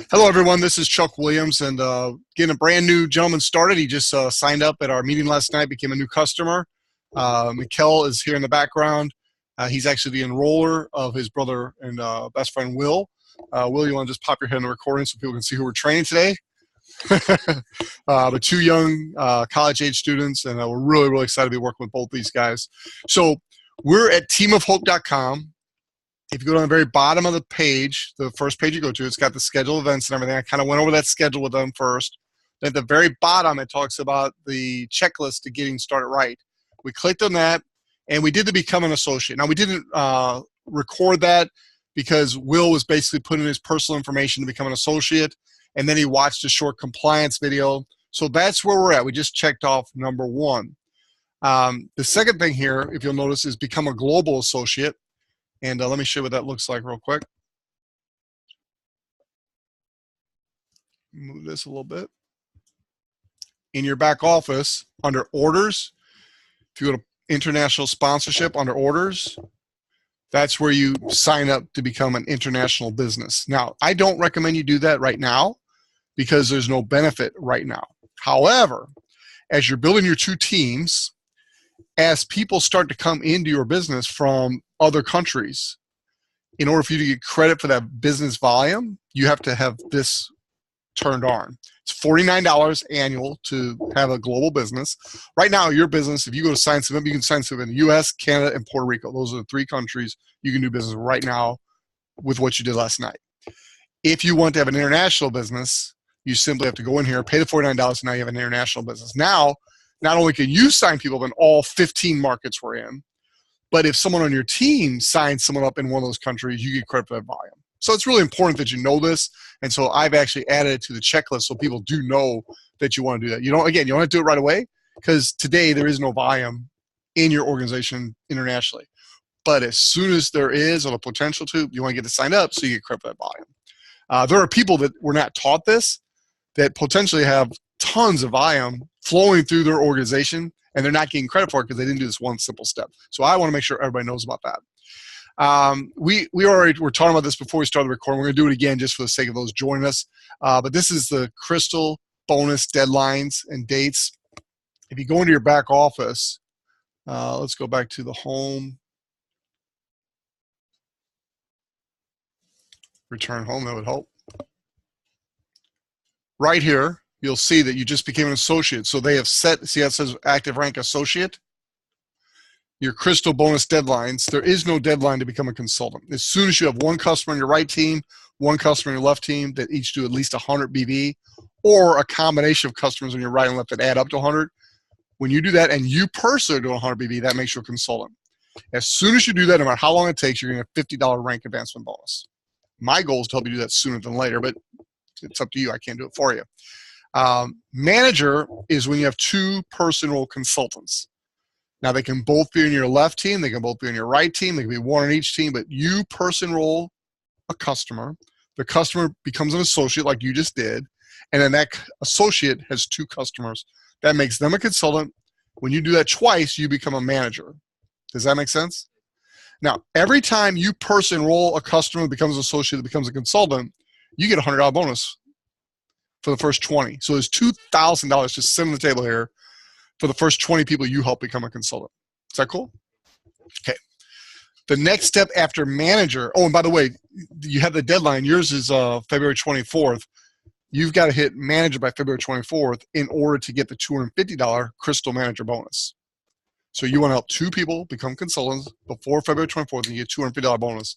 Hello, everyone. This is Chuck Williams, and getting a brand new gentleman started. He just signed up at our meeting last night, became a new customer. Mikkel is here in the background. He's actually the enroller of his brother and best friend, Will. Will, you want to just pop your head in the recording so people can see who we're training today? But two young college-age students, and we're really, really excited to be working with both these guys. So we're at teamofhope.com. If you go to the very bottom of the page, the first page you go to, it's got the scheduled events and everything. I kind of went over that schedule with them first. Then at the very bottom, it talks about the checklist to getting started right. We clicked on that, and we did the Become an Associate. Now, we didn't record that because Will was basically putting his personal information to become an associate, and then he watched a short compliance video. So that's where we're at. We just checked off number one. The second thing here, if you'll notice, is become a global associate. And let me show you what that looks like real quick. Move this a little bit. In your back office, under orders, if you go to international sponsorship under orders, that's where you sign up to become an international business. Now, I don't recommend you do that right now because there's no benefit right now. However, as you're building your two teams, as people start to come into your business from other countries, in order for you to get credit for that business volume, you have to have this turned on. It's $49 annual to have a global business. Right now, your business, if you go to sign something, you can sign something in the US, Canada, and Puerto Rico. Those are the three countries you can do business right now with what you did last night. If you want to have an international business, you simply have to go in here, pay the $49, and now you have an international business. Now, not only can you sign people in all 15 markets we're in, but if someone on your team signs someone up in one of those countries, you get credit for that volume. So it's really important that you know this. And so I've actually added it to the checklist so people do know that you want to do that. You don't have to do it right away because today there is no volume in your organization internationally. But as soon as there is or the potential to, you want to get it signed up so you get credit for that volume. There are people that were not taught this that potentially have tons of volume flowing through their organization, and they're not getting credit for it because they didn't do this one simple step. So I want to make sure everybody knows about that. We already were talking about this before we started recording. We're going to do it again just for the sake of those joining us. But this is the Crystal bonus deadlines and dates. If you go into your back office, let's go back to the home. Return home, that would help. Right here, you'll see that you just became an associate. So they have set, see how it says active rank associate? Your Crystal bonus deadlines, there is no deadline to become a consultant. As soon as you have one customer on your right team, one customer on your left team that each do at least 100 BV, or a combination of customers on your right and left that add up to 100, when you do that and you personally do 100 BV, that makes you a consultant. As soon as you do that, no matter how long it takes, you're going to get a $50 rank advancement bonus. My goal is to help you do that sooner than later, but it's up to you. I can't do it for you. Manager is when you have two personal consultants. Now, they can both be on your left team. They can both be on your right team. They can be one on each team, but you person roll a customer. The customer becomes an associate like you just did, and then that associate has two customers. That makes them a consultant. When you do that twice, you become a manager. Does that make sense? Now, every time you person roll a customer that becomes an associate that becomes a consultant, you get a $100 bonus for the first 20. So there's $2,000 just sitting on the table here for the first 20 people you help become a consultant. Is that cool? Okay. The next step after manager, oh, and by the way, you have the deadline. Yours is February 24th. You've got to hit manager by February 24th in order to get the $250 Crystal Manager bonus. So you want to help two people become consultants before February 24th and you get a $250 bonus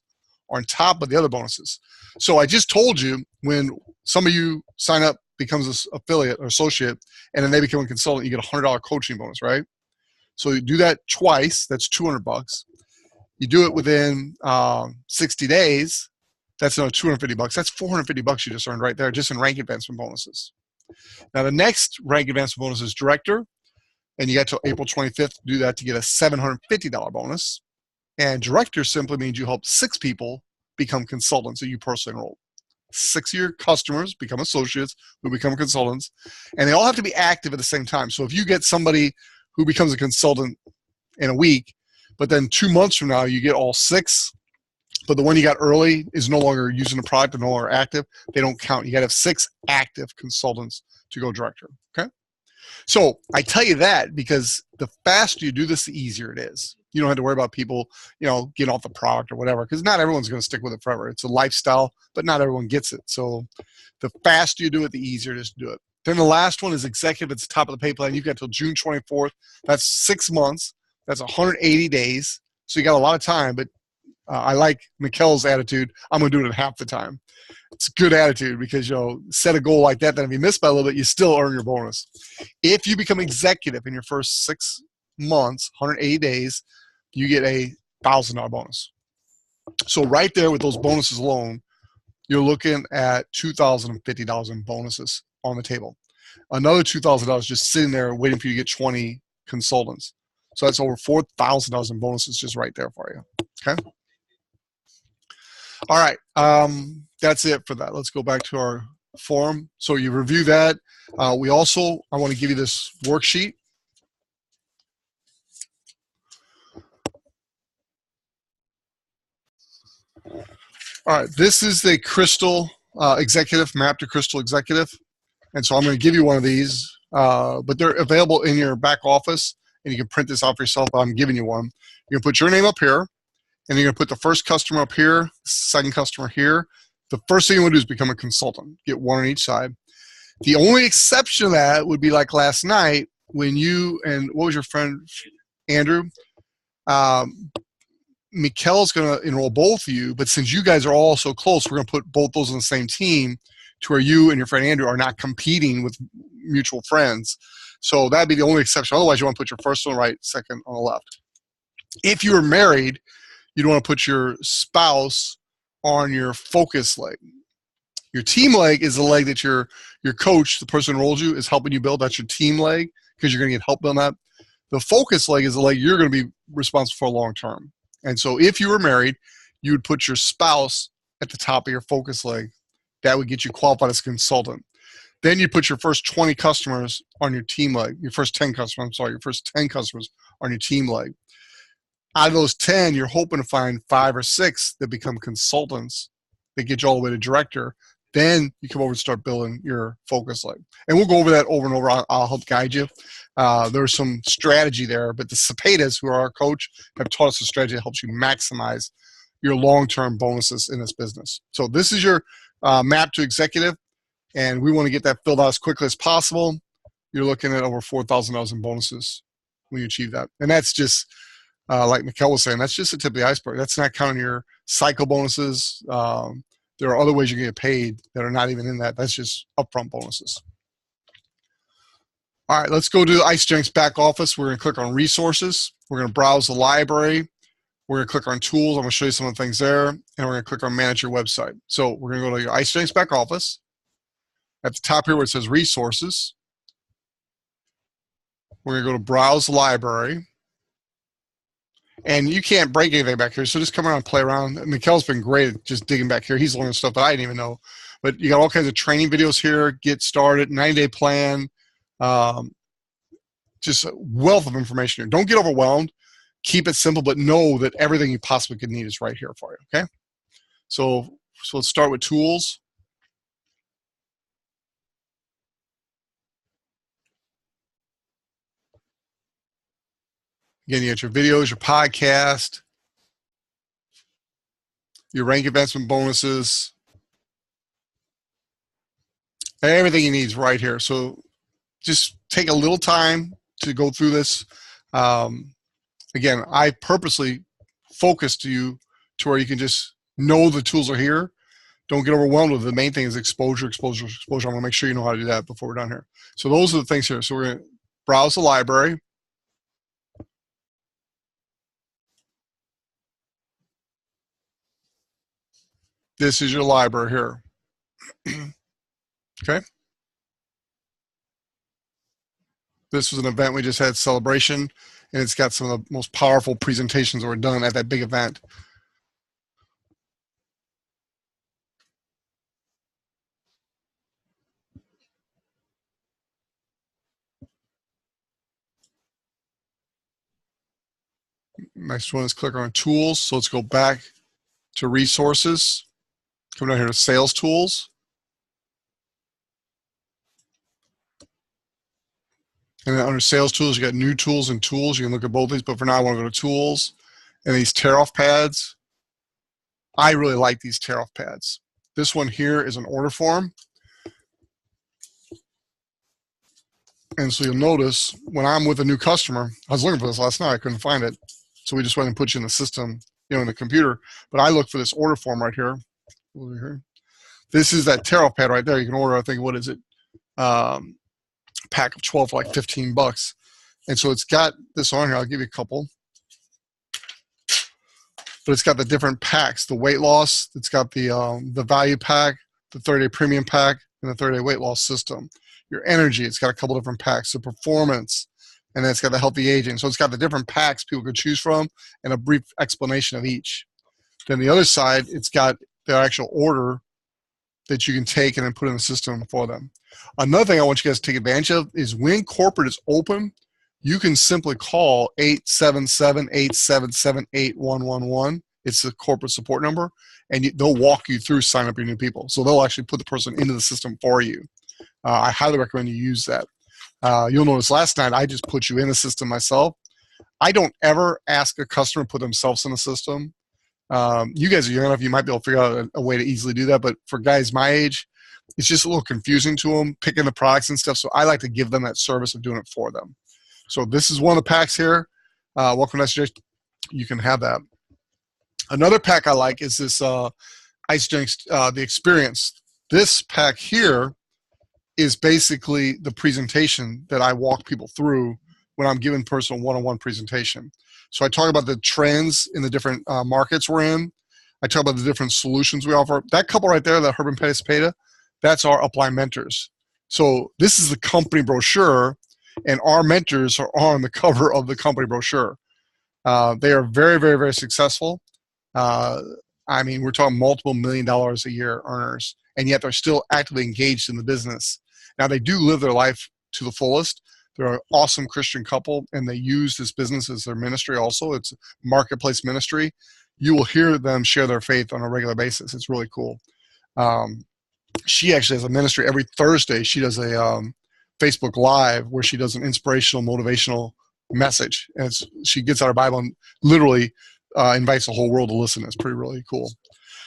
on top of the other bonuses. So I just told you when some of you sign up, becomes an affiliate or associate, and then they become a consultant, you get a $100 coaching bonus, right? So you do that twice, that's $200. You do it within 60 days, that's another $250. That's $450 you just earned right there, just in rank advancement bonuses. Now the next rank advancement bonus is director, and you got till April 25th to do that to get a $750 bonus. And director simply means you help 6 people become consultants that you personally enroll. 6 of your customers become associates who become consultants, and they all have to be active at the same time. So if you get somebody who becomes a consultant in a week, but then 2 months from now you get all 6 But the one you got early is no longer using the product, no longer active. They don't count. You got to have 6 active consultants to go director. Okay. So I tell you that because the faster you do this, the easier it is. You don't have to worry about people, getting off the product or whatever, because not everyone's going to stick with it forever. It's a lifestyle, but not everyone gets it. So the faster you do it, the easier it is to do it. Then the last one is executive. It's the top of the pay plan. You've got till June 24th. That's 6 months. That's 180 days. So you got a lot of time, but I like Mikkel's attitude. I'm going to do it in half the time. It's a good attitude because, set a goal like that. Then if you miss by a little bit, you still earn your bonus. If you become executive in your first 6 months, 180 days, you get a $1,000 bonus. So right there with those bonuses alone, you're looking at $2,050 in bonuses on the table. Another $2,000 just sitting there waiting for you to get 20 consultants. So that's over $4,000 in bonuses just right there for you. Okay. All right. That's it for that. Let's go back to our forum. So you review that. I want to give you this worksheet. All right. This is the Crystal Executive, map to Crystal Executive. And so I'm going to give you one of these, but they're available in your back office, and you can print this out for yourself. I'm giving you one. You're going to put your name up here, and you're going to put the first customer up here, second customer here. The first thing you want to do is become a consultant. Get one on each side. The only exception to that would be like last night when you and what was your friend, Andrew? Mikkel's going to enroll both of you, but since you guys are all so close, we're going to put both those on the same team to where you and your friend Andrew are not competing with mutual friends. So that'd be the only exception. Otherwise, you want to put your first on the right, second on the left. If you are married, you'd want to put your spouse on your focus leg. Your team leg is the leg that your coach, the person who enrolls you, is helping you build. That's your team leg because you're going to get help on that. The focus leg is the leg you're going to be responsible for long term. And so if you were married, you would put your spouse at the top of your focus leg. That would get you qualified as a consultant. Then you put your first 20 customers on your team leg. Your first 10 customers on your team leg. Out of those 10, you're hoping to find 5 or 6 that become consultants that get you all the way to director. Then you come over and start building your focus leg. And we'll go over that over and over. I'll help guide you. There's some strategy there, but the Cepedas, who are our coach, have taught us a strategy that helps you maximize your long-term bonuses in this business. So this is your map to executive, and we want to get that filled out as quickly as possible. You're looking at over $4,000 in bonuses when you achieve that. And that's just, like Mikkel was saying, that's just the tip of the iceberg. That's not counting your cycle bonuses. There are other ways you can get paid that are not even in that. That's just upfront bonuses. All right, let's go to the Isagenix back office. We're going to click on resources. We're going to browse the library. We're going to click on tools. I'm going to show you some of the things there. And we're going to click on manage your website. So we're going to go to your Isagenix back office. At the top here where it says resources, we're going to go to browse library. And you can't break anything back here, so just come around and play around. Mikkel's been great at just digging back here. He's learning stuff that I didn't even know. But you got all kinds of training videos here, get started, 90-day plan, just a wealth of information here. Don't get overwhelmed. Keep it simple, but know that everything you possibly could need is right here for you, okay? So let's start with tools. Again, you got your videos, your podcast, your rank advancement bonuses. Everything you need is right here. So just take a little time to go through this. Again, I purposely focused you to where you can just know the tools are here. Don't get overwhelmed with it. The main thing is exposure, exposure, exposure. I want to make sure you know how to do that before we're done here. So those are the things here. So we're going to browse the library. This is your library here. Okay. This was an event we just had, celebration, and it's got some of the most powerful presentations that were done at that big event. Next one is click on tools. So let's go back to resources, come down here to sales tools. And then under sales tools, you got new tools and tools. You can look at both these, but for now I want to go to tools and these tear-off pads. I really like these tear-off pads. This one here is an order form. And so you'll notice when I'm with a new customer, I was looking for this last night, I couldn't find it. So we just went and put you in the system, in the computer. But I look for this order form right here. Over here. This is that tear-off pad right there. You can order, I think, what is it? Pack of 12 for like $15. And so it's got this on here. I'll give you a couple. But it's got the different packs, the weight loss. It's got the value pack, the 30-day premium pack, and the 30-day weight loss system. Your energy, it's got a couple different packs. The performance, and then it's got the healthy aging. So it's got the different packs people could choose from and a brief explanation of each. Then the other side, it's got the actual order that you can take and then put in the system for them. Another thing I want you guys to take advantage of is when corporate is open, you can simply call 877-877-8111. It's the corporate support number, and they'll walk you through sign up your new people. So they'll actually put the person into the system for you. I highly recommend you use that. You'll notice last night I just put you in the system myself. I don't ever ask a customer to put themselves in the system. You guys are young enough, you might be able to figure out a way to easily do that, but for guys my age, it's just a little confusing to them, picking the products and stuff, so I like to give them that service of doing it for them. So this is one of the packs here. Welcome to SJ. You can have that. Another pack I like is this Isagenix, the Experience. This pack here is basically the presentation that I walk people through when I'm giving personal one-on-one presentation. So I talk about the trends in the different markets we're in. I talk about the different solutions we offer. That couple right there, that Herb and Patty Cepeda, that's our upline mentors. So this is the company brochure, and our mentors are on the cover of the company brochure. They are very, very, very successful. I mean, we're talking multiple $1 million a year earners, and yet they're still actively engaged in the business. Now, they do live their life to the fullest. They're an awesome Christian couple, and they use this business as their ministry also. It's marketplace ministry. You will hear them share their faith on a regular basis. It's really cool. She actually has a ministry every Thursday. She does a Facebook Live where she does an inspirational, motivational message. And she gets out her Bible and literally invites the whole world to listen. It's pretty really cool.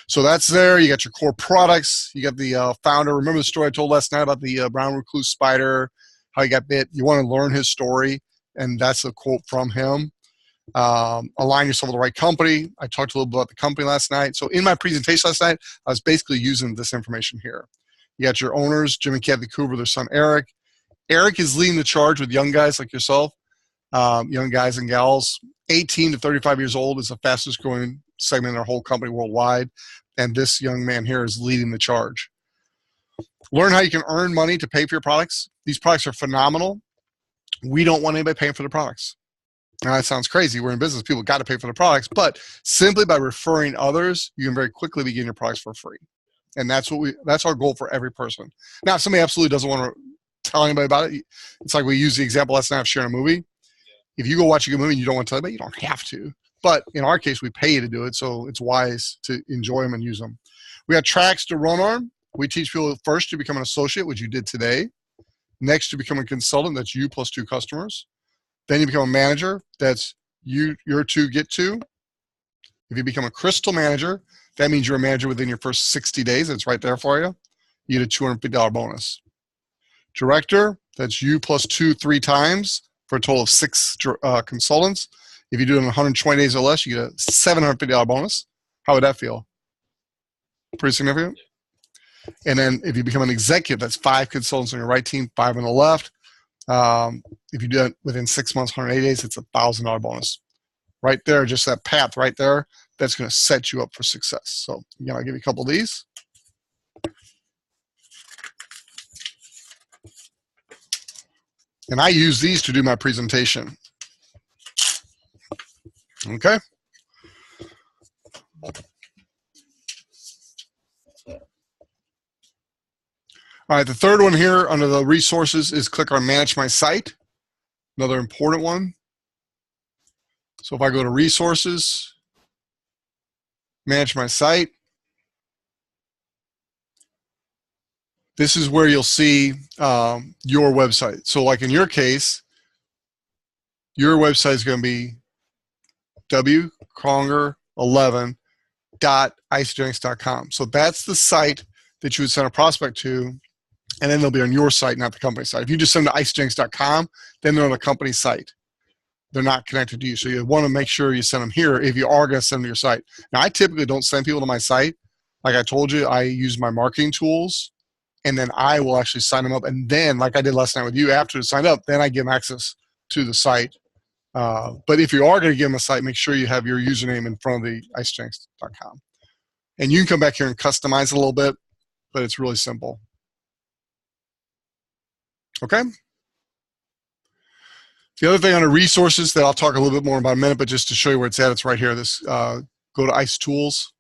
So that's there. You got your core products. You got the founder. Remember the story I told last night about the brown recluse spider, how he got bit? You want to learn his story, and that's a quote from him. Align yourself with the right company. I talked a little bit about the company last night. So in my presentation last night, I was basically using this information here. You got your owners, Jim and Kathy Coover, their son Eric. Eric is leading the charge with young guys like yourself, young guys and gals. 18 to 35 years old is the fastest growing segment in our whole company worldwide. And this young man here is leading the charge. Learn how you can earn money to pay for your products. These products are phenomenal. We don't want anybody paying for the products. Now, that sounds crazy. We're in business. People got to pay for the products. But simply by referring others, you can very quickly begin your products for free. And that's our goal for every person. Now, if somebody absolutely doesn't want to tell anybody about it, it's like we used the example last night of sharing a movie. If you go watch a good movie and you don't want to tell anybody, you don't have to. But in our case, we pay you to do it, so it's wise to enjoy them and use them. We got tracks to run on. We teach people first to become an associate, which you did today. Next, to become a consultant, that's you plus 2 customers. Then you become a manager, that's your 2 get to. If you become a crystal manager, that means you're a manager within your first 60 days. It's right there for you. You get a $250 bonus. Director, that's you plus 2 3 times for a total of 6 consultants. If you do it in 120 days or less, you get a $750 bonus. How would that feel? Pretty significant. And then if you become an executive, that's 5 consultants on your right team, 5 on the left. If you do it within 6 months, 180 days, it's a $1,000 bonus. Right there, just that path right there, that's going to set you up for success. So, I'll give you a couple of these. And I use these to do my presentation. Okay. All right, the third one here under the resources is click on Manage My Site. Another important one. So if I go to resources, manage my site. This is where you'll see your website. So like in your case, your website is going to be wconger11.isogenics.com. So that's the site that you would send a prospect to, and then they'll be on your site, not the company site. If you just send them to isogenics.com, then they're on the company site. They're not connected to you. So you want to make sure you send them here if you are going to send them to your site. Now, I typically don't send people to my site. Like I told you, I use my marketing tools, and then I will actually sign them up. And then, like I did last night with you, after they sign up, then I give them access to the site. But if you are going to give them a site, make sure you have your username in front of the isogenics.com. And you can come back here and customize a little bit, but it's really simple. Okay? The other thing on the resources that I'll talk a little bit more about in a minute, but just to show you where it's at, it's right here. This go to ICE Tools.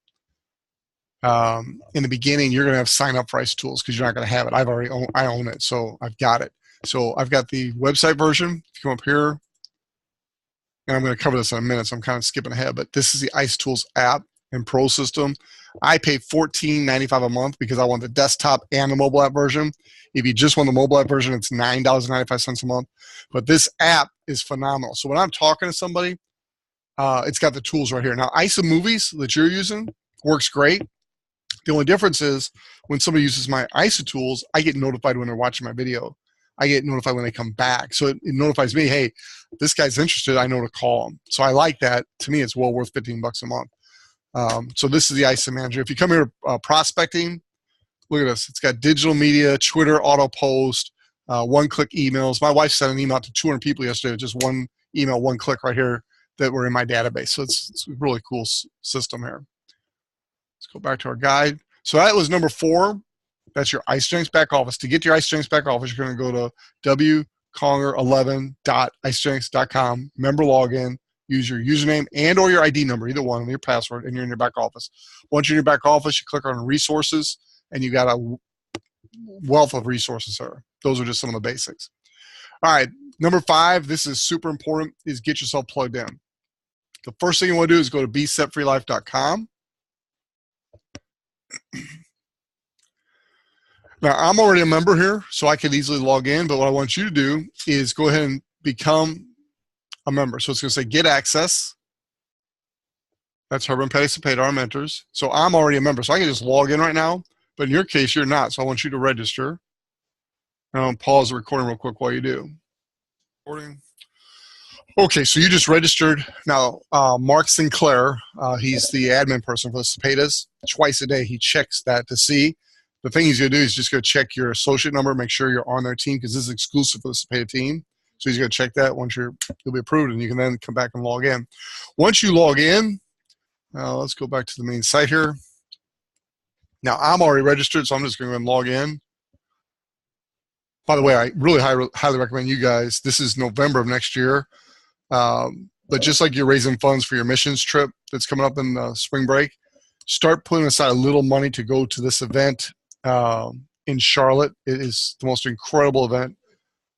In the beginning, you're going to have sign up for ICE Tools because you're not going to have it. I own it, so I've got it. So I've got the website version. If you come up here, and I'm going to cover this in a minute, so I'm kind of skipping ahead, but this is the ICE Tools app and Pro system. I pay $14.95 a month because I want the desktop and the mobile app version. If you just want the mobile app version, it's $9.95 a month. But this app is phenomenal. So when I'm talking to somebody, it's got the tools right here. Now, iSaMovies that you're using works great. The only difference is when somebody uses my ISO tools, I get notified when they're watching my video. I get notified when they come back. So it notifies me, hey, this guy's interested, I know to call him. So I like that. To me, it's well worth $15 a month. So this is the ISO Manager. If you come here prospecting, look at this. It's got digital media, Twitter, auto post, one-click emails. My wife sent an email to 200 people yesterday, just one email, one click right here that were in my database. So it's a really cool system here. Let's go back to our guide. So that was number 4. That's your Isogenics back office. To get to your Isogenics back office, you're going to go to wconger11.isogenics.com, member login, use your username and or your ID number, either one, and your password, and you're in your back office. Once you're in your back office, you click on resources, and you got a wealth of resources there. Those are just some of the basics. All right, number 5, this is super important, is get yourself plugged in. The first thing you want to do is go to besetfreelife.com. Now, I'm already a member here, so I can easily log in, but what I want you to do is go ahead and become a member. So it's going to say get access. That's Herb Petty Cepeda, our mentors. So I'm already a member, so I can just log in right now, but in your case, you're not, so I want you to register. And I'll pause the recording real quick while you do. Recording. Okay, so you just registered. Now, Mark Sinclair, he's the admin person for the Cepedas. Twice a day, he checks that to see. The thing he's going to do is just go check your associate number, make sure you're on their team, because this is exclusive for the Cepeda team. So he's going to check that. Once you'll be approved, and you can then come back and log in. Once you log in, let's go back to the main site here. Now, I'm already registered, so I'm just going to go and log in. By the way, I really highly recommend you guys. This is November of next year. But just like you're raising funds for your missions trip that's coming up in the spring break, start putting aside a little money to go to this event in Charlotte. It is the most incredible event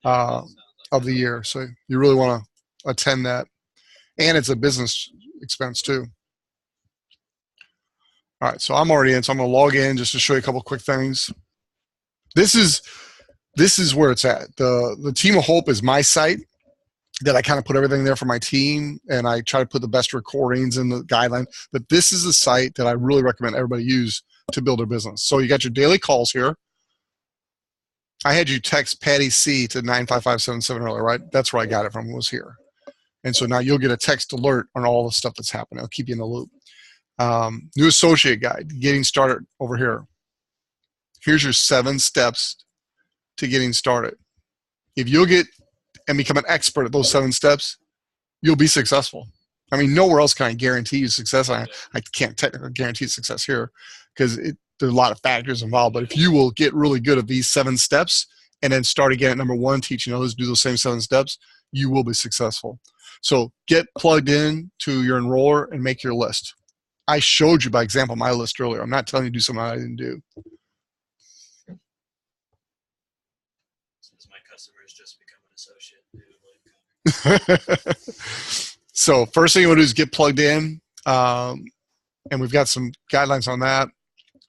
of the year. So you really want to attend that. And it's a business expense too. All right, so I'm already in, so I'm going to log in just to show you a couple quick things. This is where it's at. The Team of Hope is my site that I kind of put everything there for my team, and I try to put the best recordings in the guideline. But this is a site that I really recommend everybody use to build their business. So you got your daily calls here. I had you text Patty C to 95577 earlier, right? That's where I got it from, was here. And so now you'll get a text alert on all the stuff that's happening. I'll keep you in the loop. New associate guide, getting started over here. Here's your 7 steps to getting started. If you'll get and become an expert at those 7 steps, you'll be successful. I mean, nowhere else can I guarantee you success. I can't technically guarantee success here because there's a lot of factors involved. But if you will get really good at these 7 steps and then start again at number 1, teaching others to do those same 7 steps, you will be successful. So get plugged in to your enroller and make your list. I showed you by example my list earlier. I'm not telling you to do something I didn't do. Since my customers just become an associate. So first thing you want to do is get plugged in. and we've got some guidelines on that.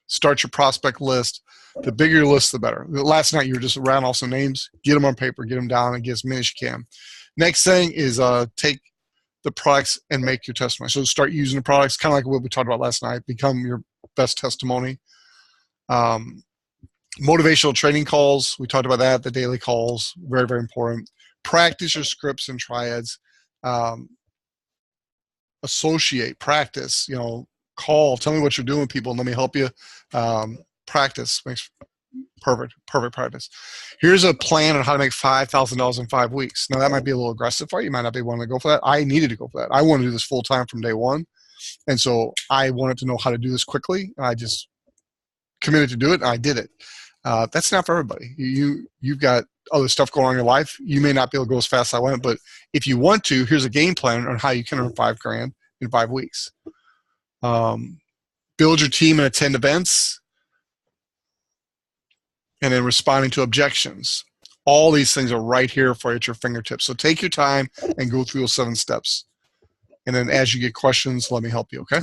Start your prospect list. The bigger your list, the better. Last night you were just around all some names. Get them on paper, get them down, and get as many as you can. Next thing is take the products and make your testimony. So start using the products, kind of like what we talked about last night. Become your best testimony. Motivational training calls. We talked about that. The daily calls, very, very important. Practice your scripts and triads. Associate, practice, call, tell me what you're doing, people, and let me help you. Practice makes perfect practice. Here's a plan on how to make $5,000 in 5 weeks. Now that might be a little aggressive for you. You might not be wanting to go for that. I needed to go for that. I wanted to do this full time from day one. And so I wanted to know how to do this quickly. And I just committed to do it, and I did it. That's not for everybody. You've got other stuff going on in your life. You may not be able to go as fast as I went, but if you want to, here's a game plan on how you can earn $5,000 in 5 weeks. Build your team and attend events, and then responding to objections. All these things are right here for you at your fingertips. So take your time and go through those 7 steps. And then as you get questions, let me help you, okay?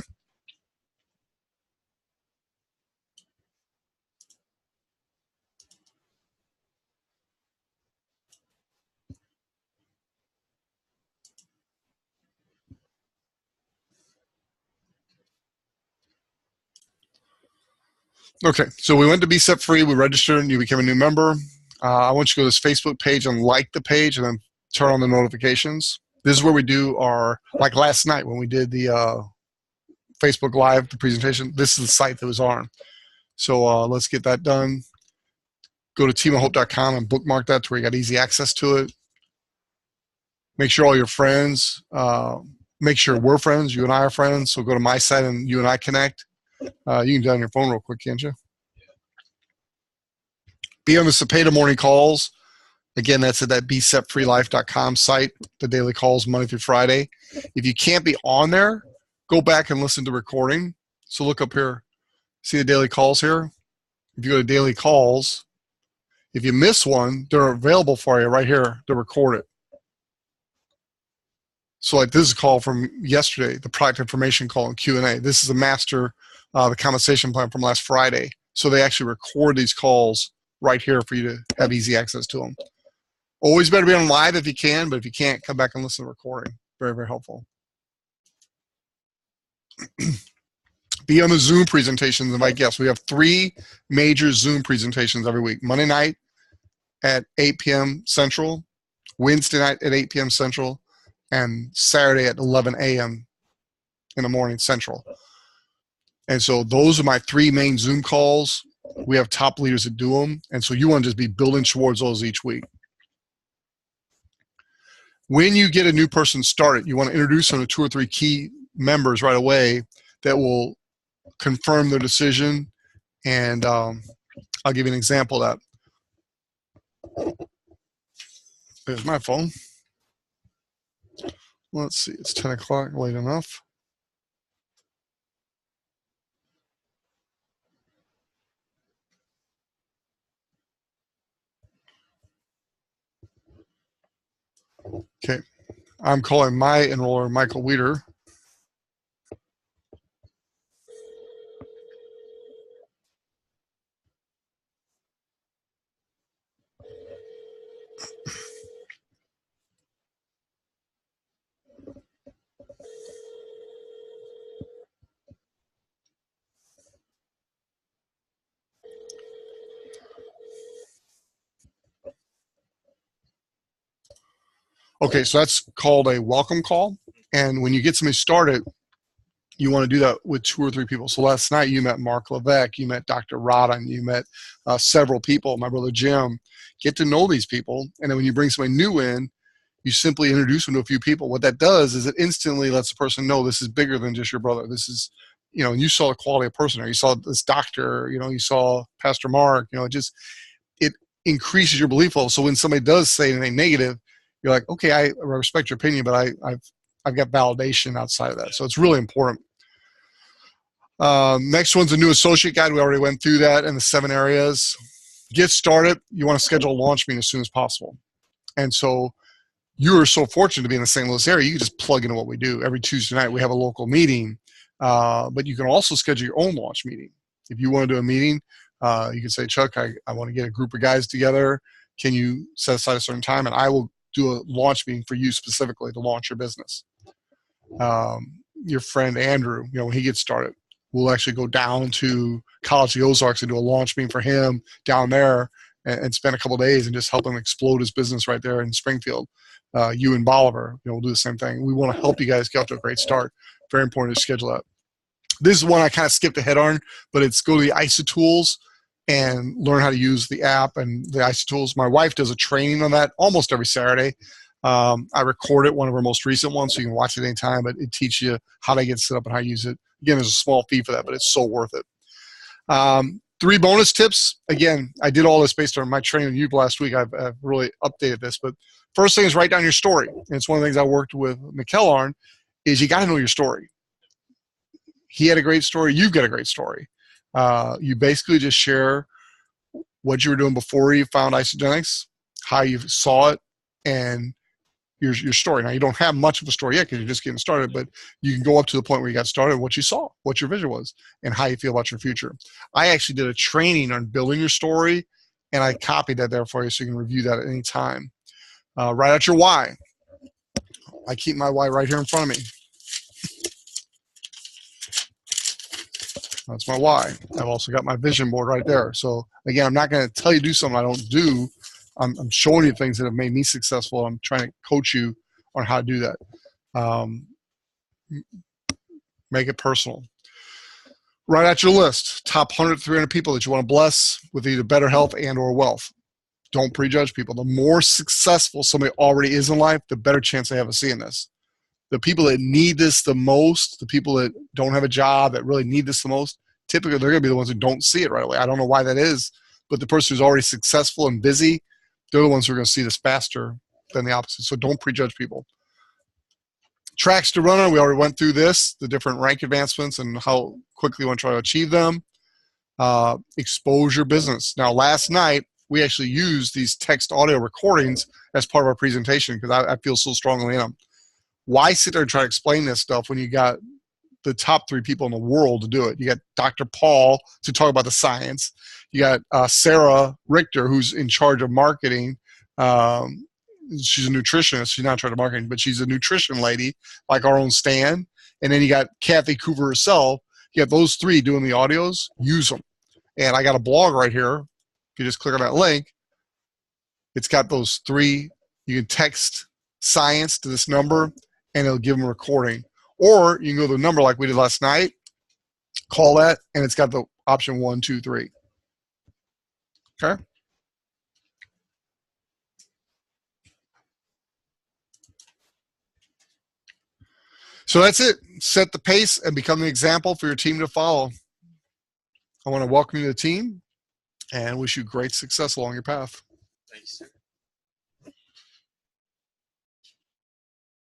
Okay, so we went to Be Set Free. We registered and you became a new member. I want you to go to this Facebook page and like the page and then turn on the notifications. This is where we do our, like last night when we did the Facebook Live, the presentation, this is the site that was on. So let's get that done. Go to teamofhope.com and bookmark that to where you got easy access to it. Make sure all your friends, make sure we're friends, you and I are friends. So go to my site and you and I connect. You can do it on your phone real quick, can't you? Be on the Cepeda morning calls. Again, that's at that besetfreelife.com site, the daily calls Monday through Friday. If you can't be on there, go back and listen to recording. So look up here. See the daily calls here? If you go to daily calls, if you miss one, they're available for you right here to record it. So like this is a call from yesterday, the product information call and Q&A. This is a master, the compensation plan from last Friday. So they actually record these calls right here for you to have easy access to them. Always better be on live if you can, but if you can't, come back and listen to the recording. Very, very helpful. Be on the Zoom presentations, invite guests. We have 3 major Zoom presentations every week. Monday night at 8 p.m. Central, Wednesday night at 8 p.m. Central, and Saturday at 11 a.m. in the morning Central. And so those are my 3 main Zoom calls. We have top leaders that do them. And so you want to just be building towards those each week. When you get a new person started, you want to introduce them to 2 or 3 key members right away that will confirm their decision. And I'll give you an example of that. There's my phone. Let's see, it's 10 o'clock, late enough. Okay, I'm calling my enroller, Michael Weeder. Okay, so that's called a welcome call. And when you get somebody started, you want to do that with 2 or 3 people. So last night you met Mark Levesque, you met Dr. Rodden, you met several people, my brother Jim. Get to know these people. And then when you bring somebody new in, you simply introduce them to a few people. What that does is it instantly lets the person know this is bigger than just your brother. This is, and you saw the quality of person there. You saw this doctor, you saw Pastor Mark, it increases your belief level. So when somebody does say anything negative, you're like, okay, I respect your opinion, but I've got validation outside of that. So it's really important. Next one's a new associate guide. We already went through that in the 7 areas. Get started. You want to schedule a launch meeting as soon as possible. And so you are so fortunate to be in the St. Louis area. You can just plug into what we do. Every Tuesday night, we have a local meeting. But you can also schedule your own launch meeting. If you want to do a meeting, you can say, Chuck, I want to get a group of guys together. Can you set aside a certain time? And I will do a launch meeting for you specifically to launch your business. Your friend Andrew, when he gets started, we'll actually go down to College of the Ozarks and do a launch meeting for him down there and spend a couple of days and just help him explode his business right there in Springfield. You and Bolivar, we'll do the same thing. We want to help you guys get off to a great start. Very important to schedule that. This is one I kind of skipped ahead on, but it's go to the ISOtools and learn how to use the app and the ISOtools. My wife does a training on that almost every Saturday. I recorded one of our most recent ones, so you can watch it anytime, but it teaches you how to get set up and how to use it. Again, there's a small fee for that, but it's so worth it. 3 bonus tips. Again, I did all this based on my training with you last week. I've really updated this, but first thing is write down your story. And it's one of the things I worked with Mikkel on, is you got to know your story. He had a great story. You've got a great story. You basically just share what you were doing before you found Isagenix, how you saw it, and your story. Now, you don't have much of a story yet because you're just getting started, but you can go up to the point where you got started, what you saw, what your vision was, and how you feel about your future. I actually did a training on building your story, and I copied that there for you so you can review that at any time. Write out your why. I keep my why right here in front of me. That's my why. I've also got my vision board right there. So again, I'm not going to tell you to do something I don't do. I'm showing you things that have made me successful. I'm trying to coach you on how to do that. Make it personal. Write out your list. Top 100, 300 people that you want to bless with either better health and or wealth. Don't prejudge people. The more successful somebody already is in life, the better chance they have of seeing this. The people that need this the most, the people that don't have a job that really need this the most, typically they're going to be the ones who don't see it right away. I don't know why that is, but the person who's already successful and busy, they're the ones who are going to see this faster than the opposite. So don't prejudge people. Tracks to run on, we already went through this, the different rank advancements and how quickly you want to try to achieve them. Expose your business. Now, last night, we actually used these text audio recordings as part of our presentation because I feel so strongly in them. Why sit there and try to explain this stuff when you got the top 3 people in the world to do it? You got Dr. Paul to talk about the science. You got Sarah Richter, who's in charge of marketing. She's a nutritionist. She's not in charge of marketing, but she's a nutrition lady, like our own Stan. And then you got Kathy Coover herself. You got those 3 doing the audios. Use them. And I got a blog right here. If you just click on that link, it's got those 3. You can text science to this number, and it'll give them a recording. Or you can go to the number like we did last night, call that, and it's got the option 1, 2, 3. Okay? So that's it. Set the pace and become the example for your team to follow. I want to welcome you to the team and wish you great success along your path. Thanks, sir.